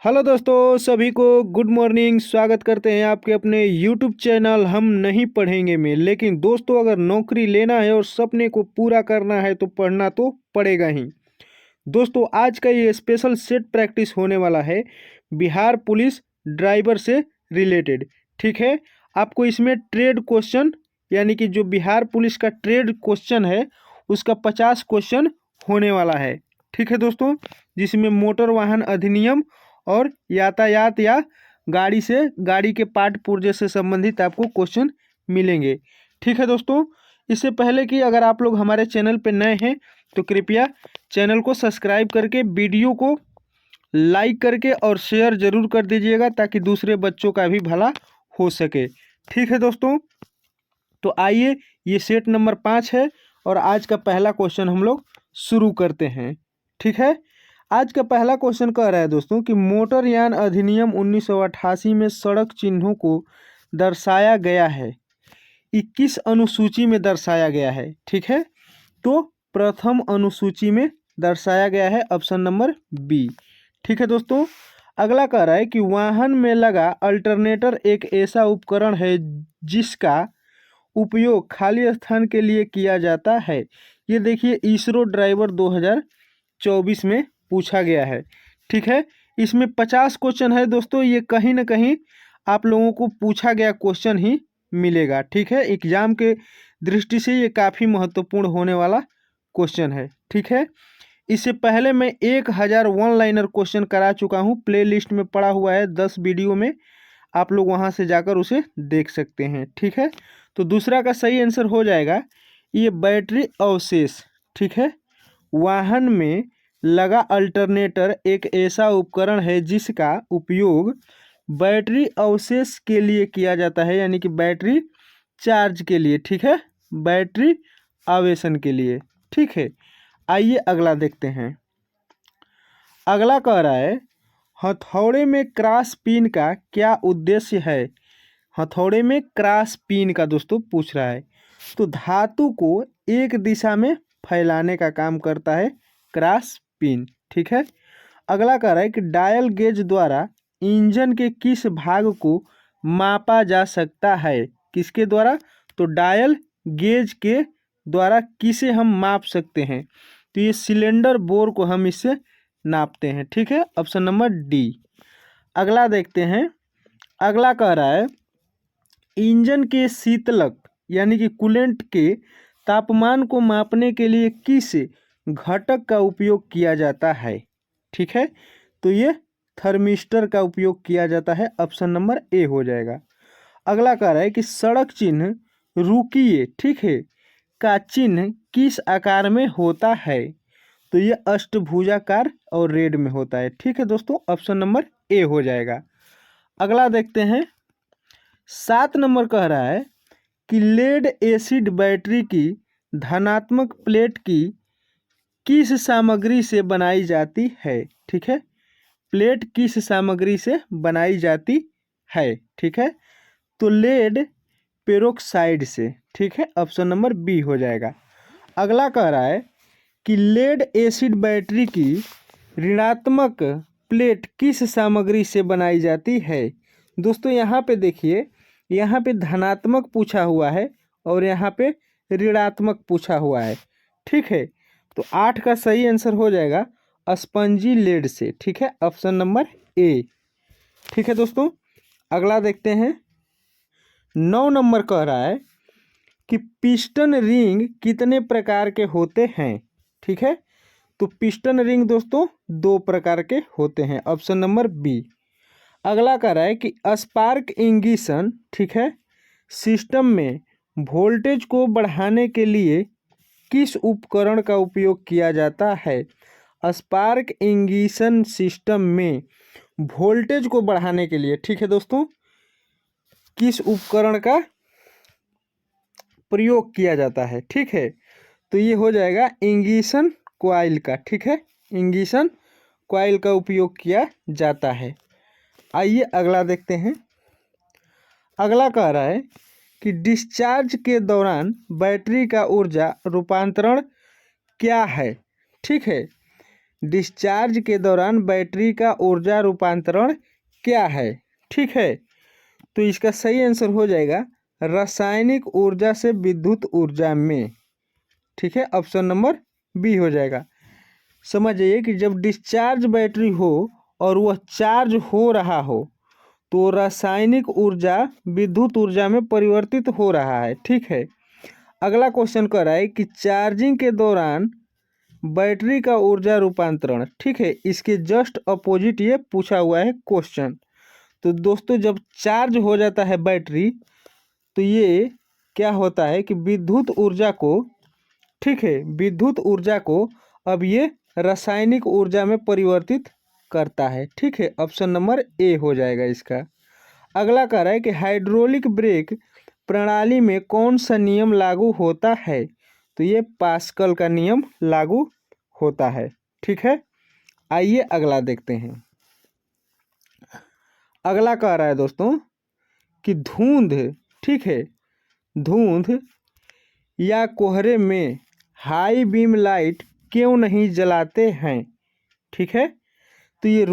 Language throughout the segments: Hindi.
हेलो दोस्तों, सभी को गुड मॉर्निंग। स्वागत करते हैं आपके अपने यूट्यूब चैनल हम नहीं पढ़ेंगे में। लेकिन दोस्तों, अगर नौकरी लेना है और सपने को पूरा करना है तो पढ़ना तो पड़ेगा ही। दोस्तों, आज का ये स्पेशल सेट प्रैक्टिस होने वाला है बिहार पुलिस ड्राइवर से रिलेटेड। ठीक है, आपको इसमें ट्रेड क्वेश्चन यानी कि जो बिहार पुलिस का ट्रेड क्वेश्चन है उसका 50 क्वेश्चन होने वाला है। ठीक है दोस्तों, जिसमें मोटर वाहन अधिनियम और यातायात या गाड़ी के पार्ट पुर्जे से संबंधित आपको क्वेश्चन मिलेंगे। ठीक है दोस्तों, इससे पहले कि अगर आप लोग हमारे चैनल पर नए हैं तो कृपया चैनल को सब्सक्राइब करके वीडियो को लाइक करके और शेयर जरूर कर दीजिएगा ताकि दूसरे बच्चों का भी भला हो सके। ठीक है दोस्तों, तो आइए, ये सेट नंबर 5 है और आज का पहला क्वेश्चन हम लोग शुरू करते हैं। ठीक है, आज का पहला क्वेश्चन कह रहा है दोस्तों कि मोटरयान अधिनियम 1988 में सड़क चिन्हों को दर्शाया गया है, 21 अनुसूची में दर्शाया गया है। ठीक है, तो प्रथम अनुसूची में दर्शाया गया है, ऑप्शन नंबर बी। ठीक है दोस्तों, अगला कह रहा है कि वाहन में लगा अल्टरनेटर एक ऐसा उपकरण है जिसका उपयोग खाली स्थान के लिए किया जाता है। ये देखिए, इसरो ड्राइवर 2024 में पूछा गया है। ठीक है, इसमें 50 क्वेश्चन है दोस्तों। ये कहीं ना कहीं आप लोगों को पूछा गया क्वेश्चन ही मिलेगा। ठीक है, एग्जाम के दृष्टि से ये काफ़ी महत्वपूर्ण होने वाला क्वेश्चन है। ठीक है, इससे पहले मैं 1000 वन लाइनर क्वेश्चन करा चुका हूँ, प्ले लिस्ट में पड़ा हुआ है 10 वीडियो में, आप लोग वहाँ से जाकर उसे देख सकते हैं। ठीक है, तो दूसरा का सही आंसर हो जाएगा ये बैटरी अवशेष। ठीक है, वाहन में लगा अल्टरनेटर एक ऐसा उपकरण है जिसका उपयोग बैटरी अवशेष के लिए किया जाता है, यानी कि बैटरी चार्ज के लिए। ठीक है, बैटरी आवेशन के लिए। ठीक है, आइए अगला देखते हैं। अगला कह रहा है हथौड़े में क्रॉस पिन का क्या उद्देश्य है। हथौड़े में क्रॉस पिन का दोस्तों पूछ रहा है, तो धातु को एक दिशा में फैलाने का काम करता है क्रॉस पिन। ठीक है, अगला कह रहा है कि डायल गेज द्वारा इंजन के किस भाग को मापा जा सकता है। किसके द्वारा? तो डायल गेज के द्वारा किसे हम माप सकते हैं, तो ये सिलेंडर बोर को हम इससे नापते हैं। ठीक है, ऑप्शन नंबर डी। अगला देखते हैं। अगला कह रहा है इंजन के शीतलक यानी कि कूलेंट के तापमान को मापने के लिए किस घटक का उपयोग किया जाता है। ठीक है, तो ये थर्मिस्टर का उपयोग किया जाता है, ऑप्शन नंबर ए हो जाएगा। अगला कह रहा है कि सड़क चिन्ह रुकिए, ठीक है, का चिन्ह किस आकार में होता है, तो ये अष्टभुजाकार और रेड में होता है। ठीक है दोस्तों, ऑप्शन नंबर ए हो जाएगा। अगला देखते हैं। 7 नंबर कह रहा है कि लेड एसिड बैटरी की धनात्मक प्लेट की किस सामग्री से बनाई जाती है। ठीक है, प्लेट किस सामग्री से बनाई जाती है। ठीक है, तो लेड पेरोक्साइड से। ठीक है, ऑप्शन नंबर बी हो जाएगा। अगला कह रहा है कि लेड एसिड बैटरी की ऋणात्मक प्लेट किस सामग्री से बनाई जाती है। दोस्तों, यहाँ पे देखिए, यहाँ पे धनात्मक पूछा हुआ है और यहाँ पे ऋणात्मक पूछा हुआ है। ठीक है, तो 8 का सही आंसर हो जाएगा स्पंजी लेड से। ठीक है, ऑप्शन नंबर ए। ठीक है दोस्तों, अगला देखते हैं। 9 नंबर कह रहा है कि पिस्टन रिंग कितने प्रकार के होते हैं। ठीक है, तो पिस्टन रिंग दोस्तों 2 प्रकार के होते हैं, ऑप्शन नंबर बी। अगला कह रहा है कि स्पार्क इग्निशन, ठीक है, सिस्टम में वोल्टेज को बढ़ाने के लिए किस उपकरण का उपयोग किया जाता है। स्पार्क इग्निशन सिस्टम में वोल्टेज को बढ़ाने के लिए, ठीक है दोस्तों, किस उपकरण का प्रयोग किया जाता है। ठीक है, तो ये हो जाएगा इग्निशन कॉइल का। ठीक है, इग्निशन कॉइल का उपयोग किया जाता है। आइए अगला देखते हैं। अगला कह रहा है कि डिस्चार्ज के दौरान बैटरी का ऊर्जा रूपांतरण क्या है। ठीक है, डिस्चार्ज के दौरान बैटरी का ऊर्जा रूपांतरण क्या है? ठीक है, तो इसका सही आंसर हो जाएगा रासायनिक ऊर्जा से विद्युत ऊर्जा में। ठीक है, ऑप्शन नंबर बी हो जाएगा। समझिए कि जब डिस्चार्ज बैटरी हो और वह चार्ज हो रहा हो तो रासायनिक ऊर्जा विद्युत ऊर्जा में परिवर्तित हो रहा है। ठीक है, अगला क्वेश्चन कह रहा है कि चार्जिंग के दौरान बैटरी का ऊर्जा रूपांतरण। ठीक है, इसके जस्ट अपोजिट ये पूछा हुआ है क्वेश्चन। तो दोस्तों जब चार्ज हो जाता है बैटरी तो ये क्या होता है कि विद्युत ऊर्जा को, ठीक है, विद्युत ऊर्जा को अब ये रासायनिक ऊर्जा में परिवर्तित करता है। ठीक है, ऑप्शन नंबर ए हो जाएगा इसका। अगला कह रहा है कि हाइड्रोलिक ब्रेक प्रणाली में कौन सा नियम लागू होता है? तो ये पास्कल का नियम लागू होता है। ठीक है, आइए अगला देखते हैं। अगला कह रहा है दोस्तों कि धुंध, ठीक है, धुंध या कोहरे में हाई बीम लाइट क्यों नहीं जलाते हैं? ठीक है, तो ये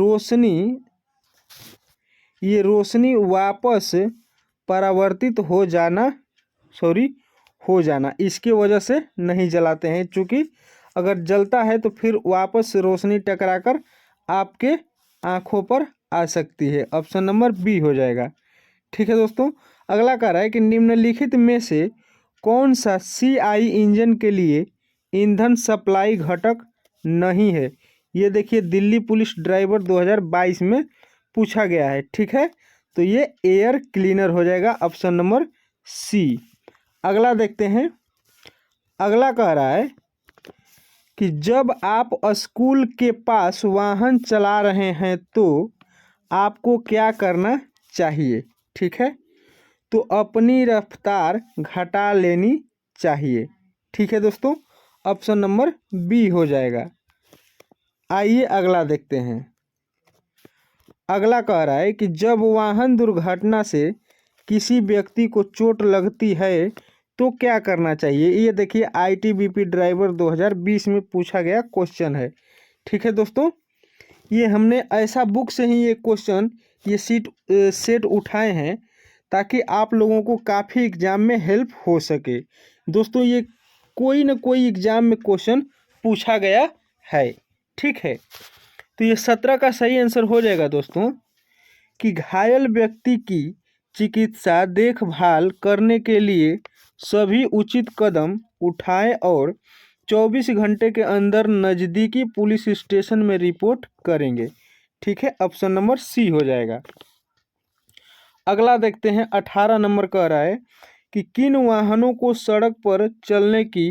रोशनी वापस परावर्तित हो जाना इसके वजह से नहीं जलाते हैं, क्योंकि अगर जलता है तो फिर वापस रोशनी टकराकर आपके आँखों पर आ सकती है। ऑप्शन नंबर बी हो जाएगा। ठीक है दोस्तों, अगला कह रहा है कि निम्नलिखित में से कौन सा CI इंजन के लिए ईंधन सप्लाई घटक नहीं है? ये देखिए दिल्ली पुलिस ड्राइवर 2022 में पूछा गया है। ठीक है, तो ये एयर क्लीनर हो जाएगा, ऑप्शन नंबर सी। अगला देखते हैं। अगला कह रहा है कि जब आप स्कूल के पास वाहन चला रहे हैं तो आपको क्या करना चाहिए? ठीक है, तो अपनी रफ्तार घटा लेनी चाहिए। ठीक है दोस्तों, ऑप्शन नंबर बी हो जाएगा। आइए अगला देखते हैं। अगला कह रहा है कि जब वाहन दुर्घटना से किसी व्यक्ति को चोट लगती है तो क्या करना चाहिए? ये देखिए ITBP ड्राइवर 2020 में पूछा गया क्वेश्चन है। ठीक है दोस्तों, ये हमने ऐसा बुक से ही ये क्वेश्चन ये सेट उठाए हैं ताकि आप लोगों को काफ़ी एग्जाम में हेल्प हो सके। दोस्तों ये कोई ना कोई एग्जाम में क्वेश्चन पूछा गया है। ठीक है, तो ये 17 का सही आंसर हो जाएगा दोस्तों कि घायल व्यक्ति की चिकित्सा देखभाल करने के लिए सभी उचित कदम उठाएं और 24 घंटे के अंदर नज़दीकी पुलिस स्टेशन में रिपोर्ट करेंगे। ठीक है, ऑप्शन नंबर सी हो जाएगा। अगला देखते हैं। 18 नंबर कह रहा है कि किन वाहनों को सड़क पर चलने की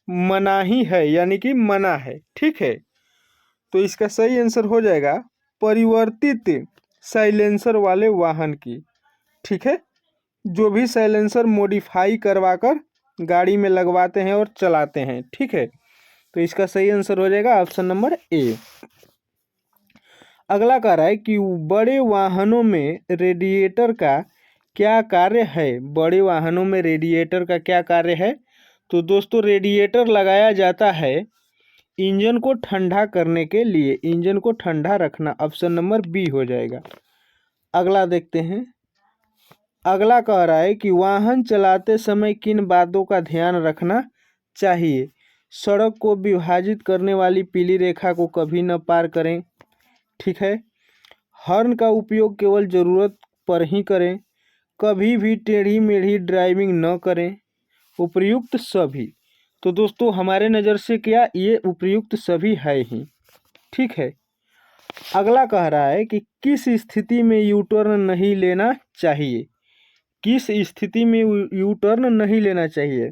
मनाही है, यानी कि मना है। ठीक है, तो इसका सही आंसर हो जाएगा परिवर्तित साइलेंसर वाले वाहन की। ठीक है, जो भी साइलेंसर मॉडिफाई करवाकर गाड़ी में लगवाते हैं और चलाते हैं। ठीक है, तो इसका सही आंसर हो जाएगा ऑप्शन नंबर ए। अगला कह रहा है कि बड़े वाहनों में रेडिएटर का क्या कार्य है? बड़े वाहनों में रेडिएटर का क्या कार्य है? तो दोस्तों रेडिएटर लगाया जाता है इंजन को ठंडा करने के लिए, इंजन को ठंडा रखना। ऑप्शन नंबर बी हो जाएगा। अगला देखते हैं। अगला कह रहा है कि वाहन चलाते समय किन बातों का ध्यान रखना चाहिए? सड़क को विभाजित करने वाली पीली रेखा को कभी न पार करें। ठीक है, हॉर्न का उपयोग केवल ज़रूरत पर ही करें, कभी भी टेढ़ी मेढ़ी ड्राइविंग न करें, उपयुक्त सभी। तो दोस्तों हमारे नज़र से क्या ये उपयुक्त सभी है ही। ठीक है, अगला कह रहा है कि किस स्थिति में यू टर्न नहीं लेना चाहिए? किस स्थिति में यू टर्न नहीं लेना चाहिए?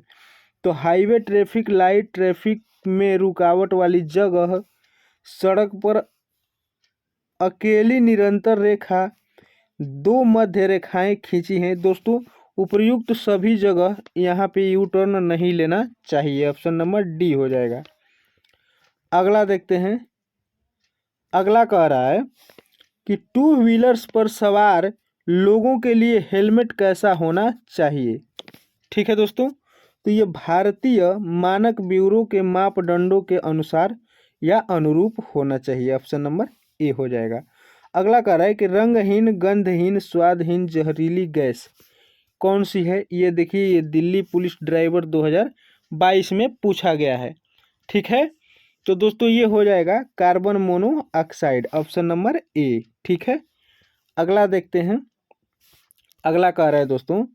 तो हाईवे ट्रैफिक लाइट, ट्रैफिक में रुकावट वाली जगह, सड़क पर अकेली निरंतर रेखा, दो मध्य रेखाएं खींची हैं। दोस्तों उपयुक्त सभी जगह यहाँ पे यू टर्न नहीं लेना चाहिए। ऑप्शन नंबर डी हो जाएगा। अगला देखते हैं। अगला कह रहा है कि टू व्हीलर्स पर सवार लोगों के लिए हेलमेट कैसा होना चाहिए? ठीक है दोस्तों, तो ये भारतीय मानक ब्यूरो के मापदंडों के अनुसार या अनुरूप होना चाहिए। ऑप्शन नंबर ए हो जाएगा। अगला कह रहा है कि रंगहीन, गंधहीन, स्वादहीन जहरीली गैस कौन सी है। ये देखिए, ये दिल्ली पुलिस ड्राइवर 2022 में पूछा गया है। ठीक है, तो दोस्तों ये हो जाएगा carbon monoxide, option number A. ठीक है, अगला देखते हैं। अगला कह रहा है दोस्तों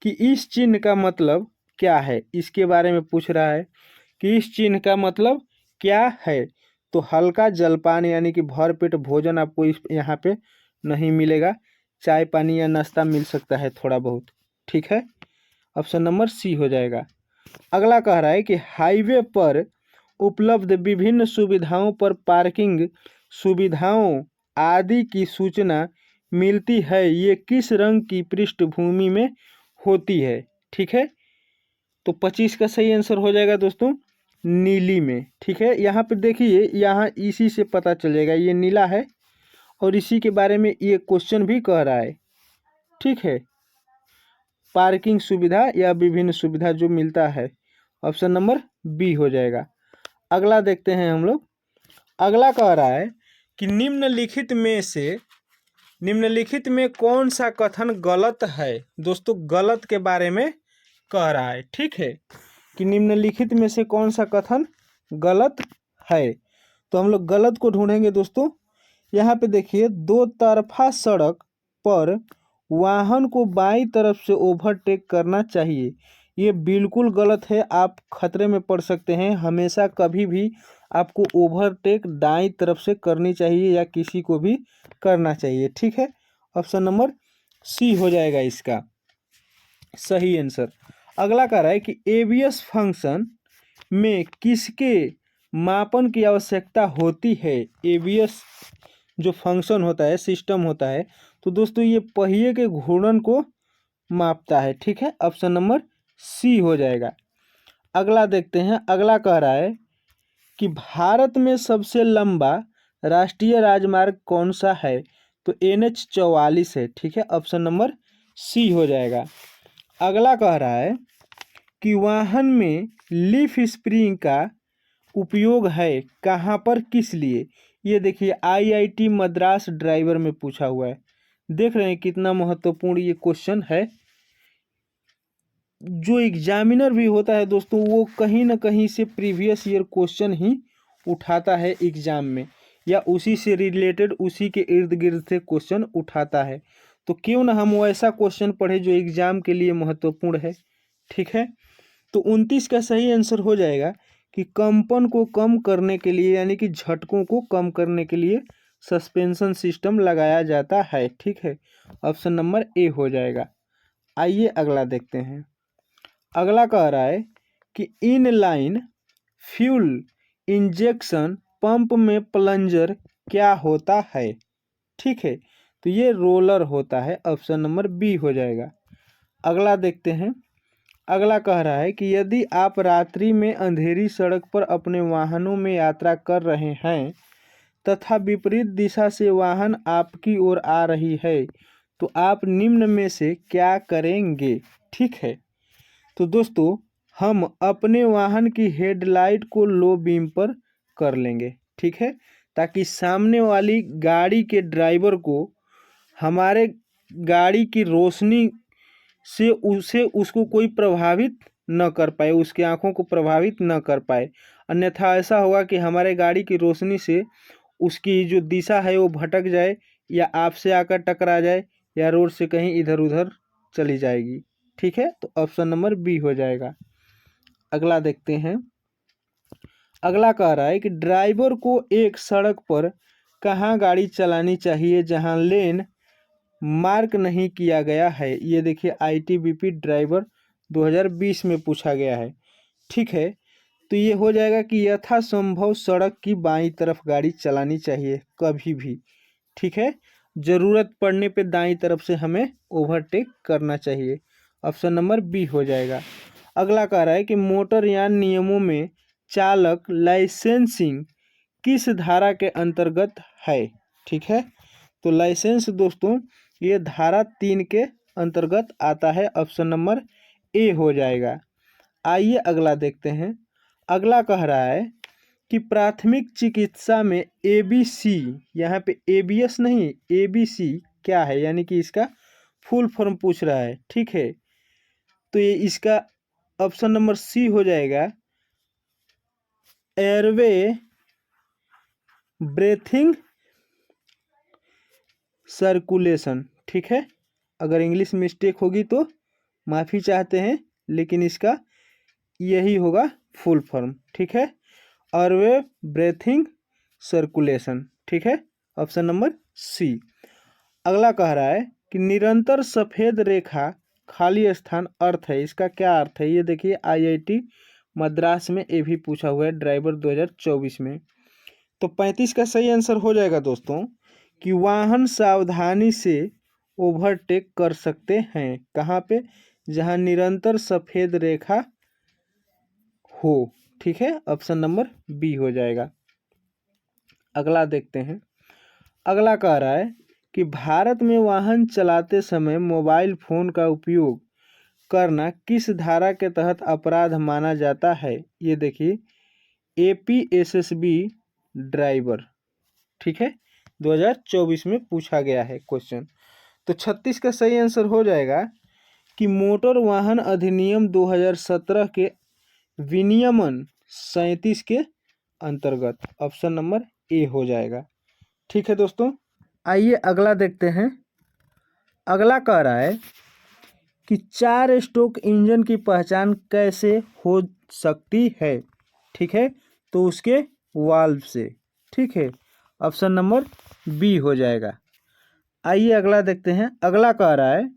कि इस चिन्ह का मतलब क्या है, इसके बारे में पूछ रहा है कि इस चिन्ह का मतलब क्या है। तो हल्का जलपान यानी कि भरपेट भोजन आपको इस यहाँ पे नहीं मिलेगा। चाय पानी या नाश्ता मिल सकता है थोड़ा बहुत। ठीक है, ऑप्शन नंबर सी हो जाएगा। अगला कह रहा है कि हाईवे पर उपलब्ध विभिन्न सुविधाओं पर पार्किंग सुविधाओं आदि की सूचना मिलती है, ये किस रंग की पृष्ठभूमि में होती है। ठीक है, तो 25 का सही आंसर हो जाएगा दोस्तों नीली में। ठीक है, यहाँ पे देखिए, यहाँ इसी से पता चल जाएगा ये नीला है और इसी के बारे में ये क्वेश्चन भी कह रहा है। ठीक है, पार्किंग सुविधा या विभिन्न सुविधा जो मिलता है, ऑप्शन नंबर बी हो जाएगा। अगला देखते हैं हम लोग। अगला कह रहा है कि निम्नलिखित में कौन सा कथन गलत है। दोस्तों गलत के बारे में कह रहा है। ठीक है, कि निम्नलिखित में से कौन सा कथन गलत है। तो हम लोग गलत को ढूंढेंगे दोस्तों। यहाँ पे देखिए, दो तरफा सड़क पर वाहन को बाईं तरफ से ओवरटेक करना चाहिए, ये बिल्कुल गलत है। आप खतरे में पड़ सकते हैं। हमेशा कभी भी आपको ओवरटेक दाईं तरफ से करनी चाहिए या किसी को भी करना चाहिए। ठीक है, ऑप्शन नंबर सी हो जाएगा इसका सही आंसर। अगला कह रहा है कि एबीएस फंक्शन में किसके मापन की आवश्यकता होती है। एबीएस जो फंक्शन होता है, सिस्टम होता है, तो दोस्तों ये पहिए के घूर्णन को मापता है। ठीक है, ऑप्शन नंबर सी हो जाएगा। अगला देखते हैं। अगला कह रहा है कि भारत में सबसे लंबा राष्ट्रीय राजमार्ग कौन सा है। तो NH 44 है। ठीक है, ऑप्शन नंबर सी हो जाएगा। अगला कह रहा है कि वाहन में लीफ स्प्रिंग का उपयोग है कहाँ पर, किस लिए। ये देखिए, IIT मद्रास ड्राइवर में पूछा हुआ है। देख रहे हैं कितना महत्वपूर्ण ये क्वेश्चन है। जो एग्जामिनर भी होता है दोस्तों, वो कहीं ना कहीं से प्रीवियस ईयर क्वेश्चन ही उठाता है एग्जाम में, या उसी से रिलेटेड, उसी के इर्द गिर्द से क्वेश्चन उठाता है। तो क्यों ना हम वैसा क्वेश्चन पढ़े जो एग्जाम के लिए महत्वपूर्ण है। ठीक है, तो 29 का सही आंसर हो जाएगा कि कंपन को कम करने के लिए, यानी कि झटकों को कम करने के लिए सस्पेंशन सिस्टम लगाया जाता है। ठीक है, ऑप्शन नंबर ए हो जाएगा। आइए अगला देखते हैं। अगला कह रहा है कि इनलाइन फ्यूल इंजेक्शन पंप में प्लंजर क्या होता है। ठीक है, तो ये रोलर होता है। ऑप्शन नंबर बी हो जाएगा। अगला देखते हैं। अगला कह रहा है कि यदि आप रात्रि में अंधेरी सड़क पर अपने वाहनों में यात्रा कर रहे हैं तथा विपरीत दिशा से वाहन आपकी ओर आ रही है, तो आप निम्न में से क्या करेंगे। ठीक है, तो दोस्तों हम अपने वाहन की हेडलाइट को लो बीम पर कर लेंगे। ठीक है, ताकि सामने वाली गाड़ी के ड्राइवर को हमारे गाड़ी की रोशनी से उसको कोई प्रभावित न कर पाए, उसकी आंखों को प्रभावित न कर पाए। अन्यथा ऐसा होगा कि हमारे गाड़ी की रोशनी से उसकी जो दिशा है वो भटक जाए, या आपसे आकर टकरा जाए, या रोड से कहीं इधर उधर चली जाएगी। ठीक है, तो ऑप्शन नंबर बी हो जाएगा। अगला देखते हैं। अगला कह रहा है कि ड्राइवर को एक सड़क पर कहाँ गाड़ी चलानी चाहिए जहाँ लेन मार्क नहीं किया गया है। ये देखिए, ITBP ड्राइवर 2020 में पूछा गया है। ठीक है, तो ये हो जाएगा कि यथासंभव सड़क की बाईं तरफ गाड़ी चलानी चाहिए कभी भी। ठीक है, ज़रूरत पड़ने पे दाईं तरफ से हमें ओवरटेक करना चाहिए। ऑप्शन नंबर बी हो जाएगा। अगला कह रहा है कि मोटरयान नियमों में चालक लाइसेंसिंग किस धारा के अंतर्गत है। ठीक है, तो लाइसेंस दोस्तों ये धारा 3 के अंतर्गत आता है। ऑप्शन नंबर ए हो जाएगा। आइए अगला देखते हैं। अगला कह रहा है कि प्राथमिक चिकित्सा में एबीसी, यहाँ पे एबीएस नहीं एबीसी क्या है, यानी कि इसका फुल फॉर्म पूछ रहा है। ठीक है, तो ये इसका ऑप्शन नंबर सी हो जाएगा, एयरवे ब्रेथिंग सर्कुलेशन। ठीक है, अगर इंग्लिश मिस्टेक होगी तो माफ़ी चाहते हैं, लेकिन इसका यही होगा फुल फॉर्म। ठीक है, एयरवे ब्रेथिंग सर्कुलेशन। ठीक है, ऑप्शन नंबर सी। अगला कह रहा है कि निरंतर सफ़ेद रेखा खाली स्थान अर्थ है, इसका क्या अर्थ है? ये देखिए आईआईटी मद्रास में ये भी पूछा हुआ है ड्राइवर 2024 में। तो 35 का सही आंसर हो जाएगा दोस्तों कि वाहन सावधानी से ओवरटेक कर सकते हैं। कहाँ पे? जहाँ निरंतर सफ़ेद रेखा हो। ठीक है, ऑप्शन नंबर बी हो जाएगा। अगला देखते हैं। अगला कह रहा है कि भारत में वाहन चलाते समय मोबाइल फ़ोन का उपयोग करना किस धारा के तहत अपराध माना जाता है? ये देखिए एपीएसएसबी ड्राइवर। ठीक है, 2024 में पूछा गया है क्वेश्चन। तो 36 का सही आंसर हो जाएगा कि मोटर वाहन अधिनियम 2017 के विनियमन 37 के अंतर्गत, ऑप्शन नंबर ए हो जाएगा। ठीक है दोस्तों, आइए अगला देखते हैं। अगला कह रहा है कि 4 स्ट्रोक इंजन की पहचान कैसे हो सकती है? ठीक है, तो उसके वाल्व से। ठीक है, ऑप्शन नंबर बी हो जाएगा। आइए अगला देखते हैं। अगला कह रहा है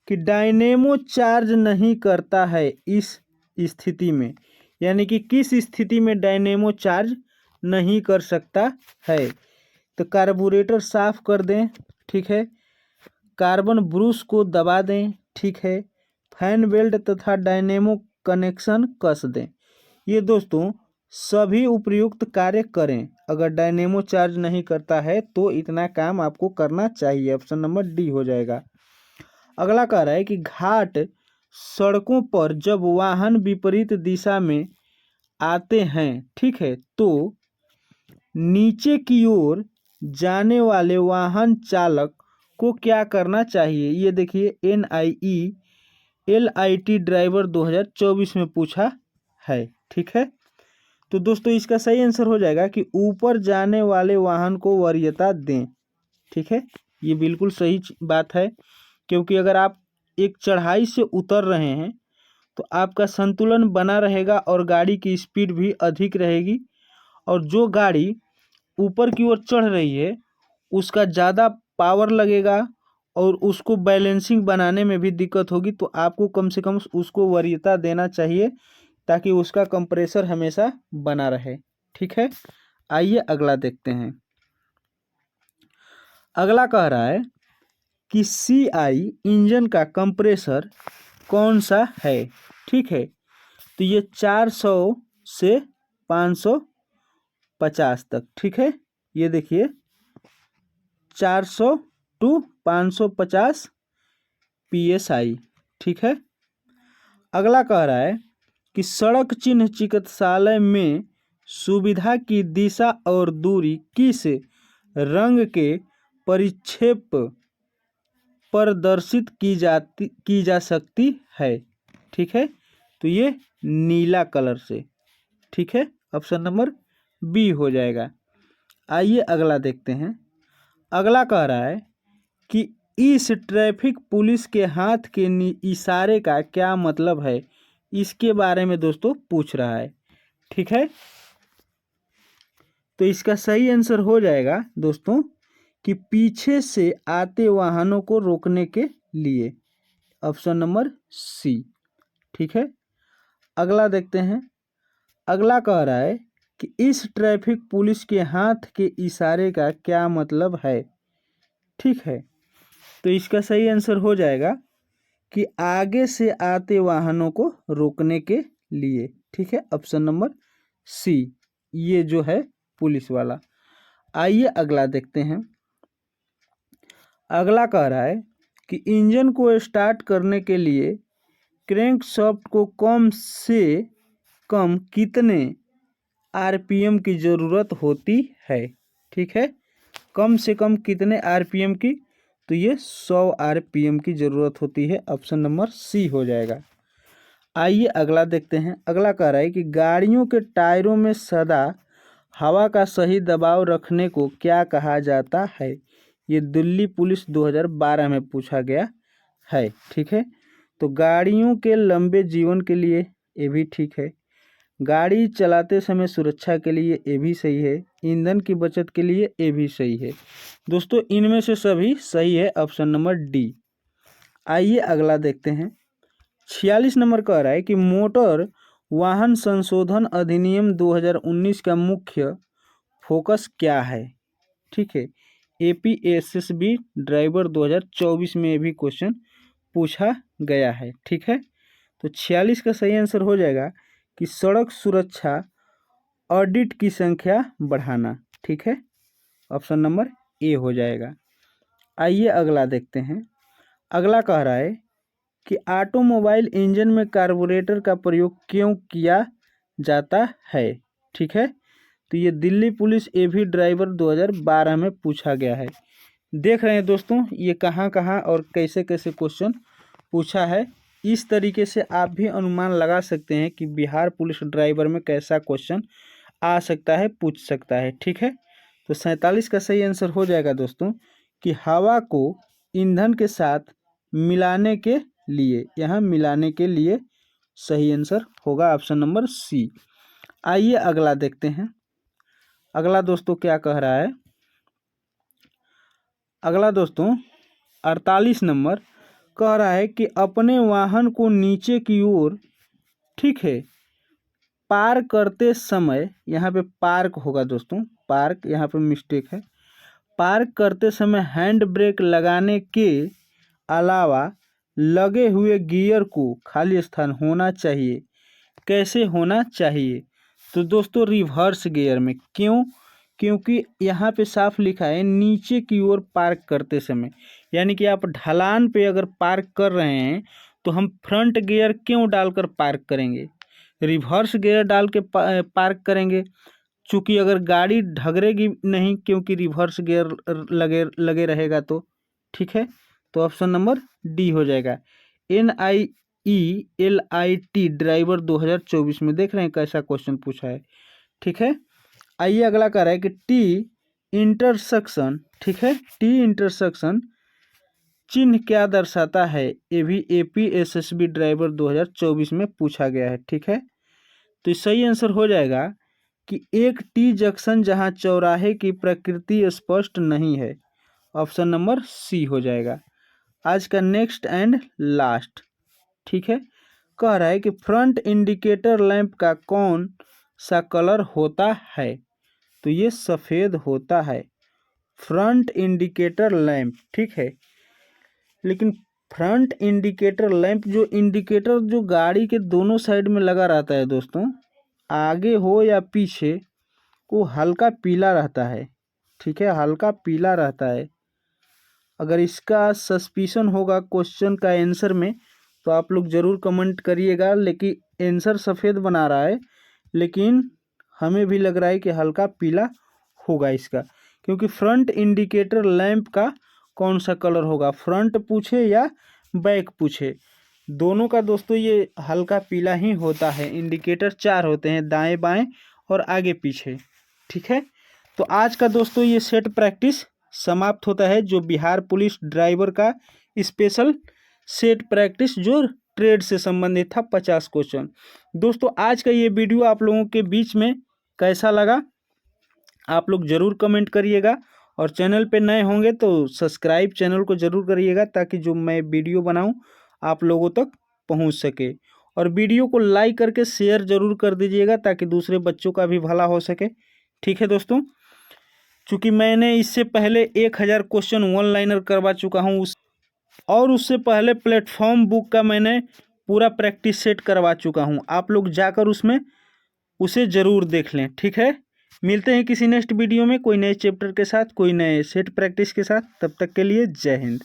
कि डायनेमो चार्ज नहीं करता है इस स्थिति में, यानी कि किस स्थिति में डायनेमो चार्ज नहीं कर सकता है? तो कार्बोरेटर साफ कर दें। ठीक है, कार्बन ब्रूस को दबा दें। ठीक है, फैन बेल्ट तथा डायनेमो कनेक्शन कस दें। ये दोस्तों सभी उपयुक्त कार्य करें। अगर डायनेमो चार्ज नहीं करता है तो इतना काम आपको करना चाहिए, ऑप्शन नंबर डी हो जाएगा। अगला कह रहा है कि घाट सड़कों पर जब वाहन विपरीत दिशा में आते हैं, ठीक है, तो नीचे की ओर जाने वाले वाहन चालक को क्या करना चाहिए? ये देखिए LIT ड्राइवर 2024 में पूछा है। ठीक है, तो दोस्तों इसका सही आंसर हो जाएगा कि ऊपर जाने वाले वाहन को वरीयता दें। ठीक है, ये बिल्कुल सही बात है, क्योंकि अगर आप एक चढ़ाई से उतर रहे हैं तो आपका संतुलन बना रहेगा और गाड़ी की स्पीड भी अधिक रहेगी, और जो गाड़ी ऊपर की ओर चढ़ रही है उसका ज़्यादा पावर लगेगा और उसको बैलेंसिंग बनाने में भी दिक्कत होगी। तो आपको कम से कम उसको वरीयता देना चाहिए ताकि उसका कंप्रेसर हमेशा बना रहे। ठीक है, आइए अगला देखते हैं। अगला कह रहा है कि CI इंजन का कंप्रेसर कौन सा है? ठीक है, तो ये 400 से 550 तक। ठीक है, ये देखिए 400 टू 550 PSI। ठीक है, अगला कह रहा है कि सड़क चिन्ह चिकित्सालय में सुविधा की दिशा और दूरी किस रंग के परिक्षेप प्रदर्शित की जा सकती है? ठीक है, तो ये नीला कलर से। ठीक है, ऑप्शन नंबर बी हो जाएगा। आइए अगला देखते हैं। अगला कह रहा है कि इस ट्रैफिक पुलिस के हाथ के इशारे का क्या मतलब है? इसके बारे में दोस्तों पूछ रहा है। ठीक है, तो इसका सही आंसर हो जाएगा दोस्तों कि पीछे से आते वाहनों को रोकने के लिए, ऑप्शन नंबर सी। ठीक है, अगला देखते हैं। अगला कह रहा है कि इस ट्रैफिक पुलिस के हाथ के इशारे का क्या मतलब है? ठीक है, तो इसका सही आंसर हो जाएगा कि आगे से आते वाहनों को रोकने के लिए। ठीक है, ऑप्शन नंबर सी, ये जो है पुलिस वाला। आइए अगला देखते हैं। अगला कह रहा है कि इंजन को स्टार्ट करने के लिए क्रैंकशाफ्ट को कम से कम कितने आरपीएम की ज़रूरत होती है। ठीक है, कम से कम कितने आरपीएम की? तो ये 100 आरपीएम की ज़रूरत होती है। ऑप्शन नंबर सी हो जाएगा। आइए अगला देखते हैं। अगला कह रहा है कि गाड़ियों के टायरों में सदा हवा का सही दबाव रखने को क्या कहा जाता है? ये दिल्ली पुलिस 2012 में पूछा गया है। ठीक है, तो गाड़ियों के लंबे जीवन के लिए ये भी ठीक है, गाड़ी चलाते समय सुरक्षा के लिए ये भी सही है, ईंधन की बचत के लिए ये भी सही है। दोस्तों इनमें से सभी सही है, ऑप्शन नंबर डी। आइए अगला देखते हैं। 46 नंबर कह रहा है कि मोटर वाहन संशोधन अधिनियम 2019 का मुख्य फोकस क्या है? ठीक है, एपीएसएसबी ड्राइवर 2024 में भी क्वेश्चन पूछा गया है। ठीक है, तो 46 का सही आंसर हो जाएगा कि सड़क सुरक्षा ऑडिट की संख्या बढ़ाना। ठीक है, ऑप्शन नंबर ए हो जाएगा। आइए अगला देखते हैं। अगला कह रहा है कि ऑटोमोबाइल इंजन में कार्बोरेटर का प्रयोग क्यों किया जाता है? ठीक है, तो ये दिल्ली पुलिस एवी ड्राइवर 2012 में पूछा गया है। देख रहे हैं दोस्तों ये कहाँ कहाँ और कैसे कैसे क्वेश्चन पूछा है। इस तरीके से आप भी अनुमान लगा सकते हैं कि बिहार पुलिस ड्राइवर में कैसा क्वेश्चन आ सकता है, पूछ सकता है। ठीक है, तो 47 का सही आंसर हो जाएगा दोस्तों कि हवा को ईंधन के साथ मिलाने के लिए, यहाँ मिलाने के लिए सही आंसर होगा ऑप्शन नंबर सी। आइए अगला देखते हैं। अगला दोस्तों क्या कह रहा है? अगला दोस्तों 48 नंबर कह रहा है कि अपने वाहन को नीचे की ओर, ठीक है, पार्क करते समय, यहाँ पे पार्क होगा दोस्तों, पार्क यहाँ पे मिस्टेक है, पार्क करते समय हैंड ब्रेक लगाने के अलावा लगे हुए गियर को खाली स्थान होना चाहिए। कैसे होना चाहिए? तो दोस्तों रिवर्स गियर में। क्यों? क्योंकि यहाँ पे साफ लिखा है नीचे की ओर पार्क करते समय, यानी कि आप ढलान पे अगर पार्क कर रहे हैं तो हम फ्रंट गियर क्यों डालकर पार्क करेंगे, रिवर्स गियर डाल के पार्क करेंगे। चूँकि अगर गाड़ी ढगरेगी नहीं, क्योंकि रिवर्स गियर लगे लगे रहेगा तो। ठीक है, तो ऑप्शन नंबर डी हो जाएगा। NIELIT ड्राइवर 2024 में देख रहे हैं कैसा क्वेश्चन पूछा है। ठीक है, आइए अगला कह रहा है कि टी इंटरसेक्शन, ठीक है, टी इंटरसेक्शन चिन्ह क्या दर्शाता है? ये भी एपीएसएसबी ड्राइवर 2024 में पूछा गया है। ठीक है, तो सही आंसर हो जाएगा कि एक टी जंक्शन जहां चौराहे की प्रकृति स्पष्ट नहीं है। ऑप्शन नंबर सी हो जाएगा। आज का नेक्स्ट एंड लास्ट, ठीक है, कह रहा है कि फ्रंट इंडिकेटर लैंप का कौन सा कलर होता है? तो ये सफ़ेद होता है, फ्रंट इंडिकेटर लैंप। ठीक है, लेकिन फ्रंट इंडिकेटर लैंप जो इंडिकेटर जो गाड़ी के दोनों साइड में लगा रहता है दोस्तों, आगे हो या पीछे, वो हल्का पीला रहता है। ठीक है, हल्का पीला रहता है। अगर इसका सस्पिशन होगा क्वेश्चन का आंसर में तो आप लोग ज़रूर कमेंट करिएगा। लेकिन आंसर सफ़ेद बना रहा है, लेकिन हमें भी लग रहा है कि हल्का पीला होगा इसका, क्योंकि फ्रंट इंडिकेटर लैंप का कौन सा कलर होगा, फ्रंट पूछे या बैक पूछे, दोनों का दोस्तों ये हल्का पीला ही होता है। इंडिकेटर 4 होते हैं, दाएं बाएं और आगे पीछे। ठीक है, तो आज का दोस्तों ये सेट प्रैक्टिस समाप्त होता है, जो बिहार पुलिस ड्राइवर का स्पेशल सेट प्रैक्टिस जो ट्रेड से संबंधित था 50 क्वेश्चन। दोस्तों आज का ये वीडियो आप लोगों के बीच में कैसा लगा आप लोग ज़रूर कमेंट करिएगा, और चैनल पे नए होंगे तो सब्सक्राइब चैनल को ज़रूर करिएगा, ताकि जो मैं वीडियो बनाऊं आप लोगों तक पहुंच सके। और वीडियो को लाइक करके शेयर ज़रूर कर दीजिएगा, ताकि दूसरे बच्चों का भी भला हो सके। ठीक है दोस्तों, चूँकि मैंने इससे पहले 1000 क्वेश्चन वन लाइनर करवा चुका हूँ और उससे पहले प्लेटफॉर्म बुक का मैंने पूरा प्रैक्टिस सेट करवा चुका हूँ। आप लोग जाकर उसमें उसे ज़रूर देख लें। ठीक है, मिलते हैं किसी नेक्स्ट वीडियो में कोई नए चैप्टर के साथ, कोई नए सेट प्रैक्टिस के साथ। तब तक के लिए जय हिंद।